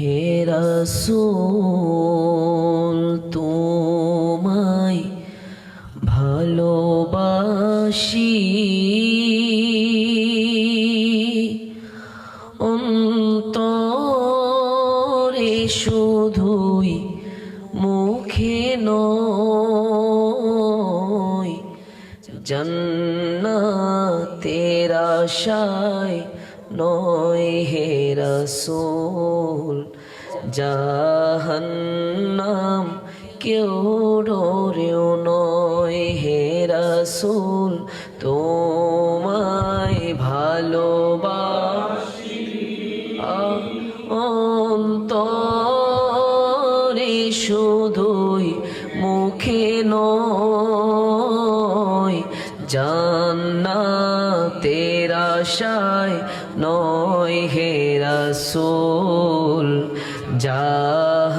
হে রাসূল তোমায় ভালোবাসি, অন্তরে শুধুই মুখে নয়, জান্নাতের আশায় নয় হে রাসূল, জাহান্নাম কেউ ডরেও নয় হে রাসূল, তোমায় ভালোবাসি অন্তরে শুধুই মুখে নয়, জান্নাতের আশায় নয় হে রাসূল, জাহান্নাম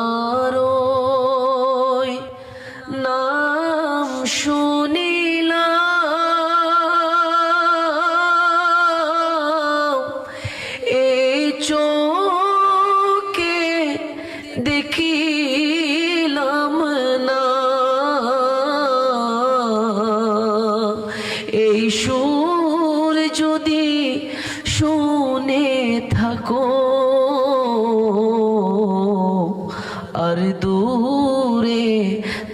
তোমারই নাম শুনিলাম, এই চোখে দেখিলাম না, এই সুর যদি শুনে থাকো আর দূরে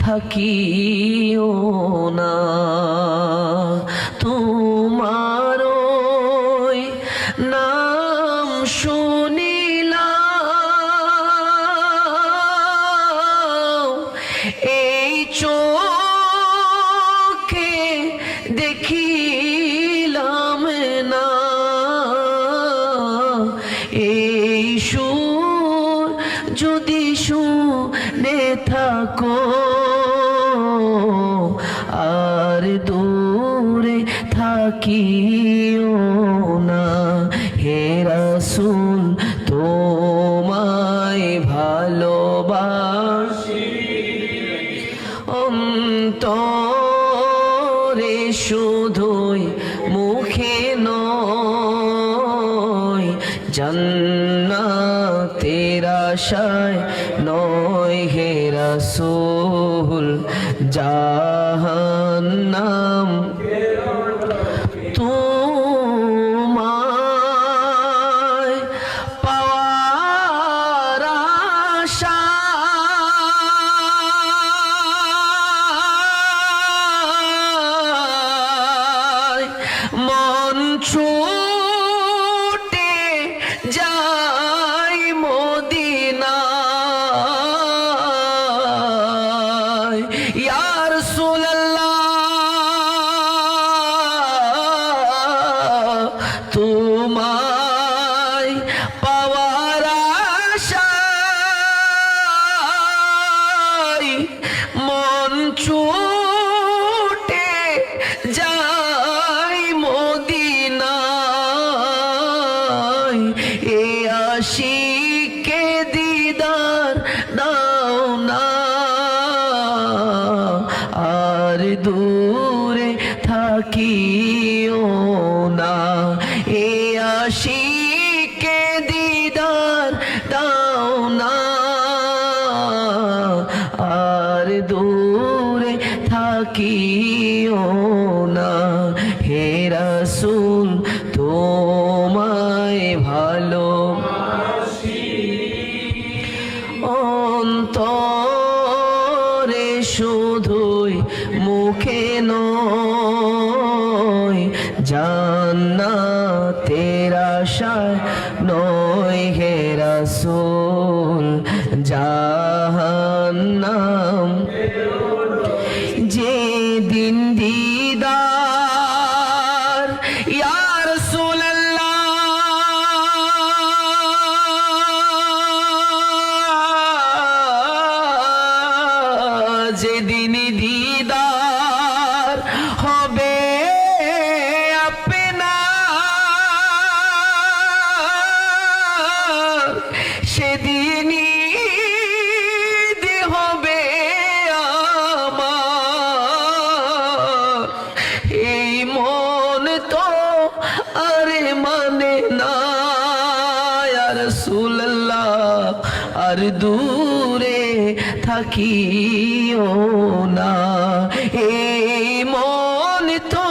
থাকিও না, তোমার ওই নাম শুনিলাম, এই চোখে দেখিলাম না, এই সুর যদি শুনে থাকো আর দূরে থাকিও না, হে রাসূল তোমায় ভালোবাসি, অন্তরে শুধুই মুখে নয়, জান্নাতের আশায় নয় হে রাসূল, জাহান্নাম তোমায় পাওয়ার আশায় মন ছুটে যায় মদিনায়, ইয়া রাসূলুল্লাহ তোমায় পাওয়ার আশায় মন ছুটে যায় মদিনায়, এ আশিকে দিদার দাও না আর দূরে থাকিও না, এ আশিকে দিদার দাও না আর দূরে থাকিও না, হে রাসূল তোমায় ভালোবাসি, অন্তরে শুধুই মুখে নয়, জান্নাতের আশায় নয় হে রাসূল, জাহান্নাম যেদিন দিদার ইয়া রাসূলুল্লাহ যেদিন দিদার হবে আপনার, সেদিন আরে মানে না ইয়া রাসূলুল্লাহ আর দূরে থাকিও না এই মন তো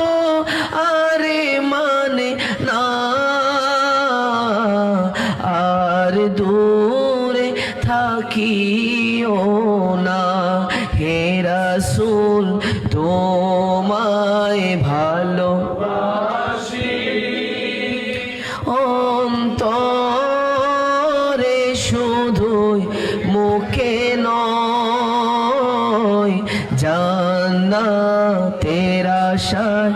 আরে মানে না আর দূরে থাকিও না হে রাসূল তোমায় ভালোবাসি অন্তরে শুধুই মুখে নয় জান্নাতের আশায়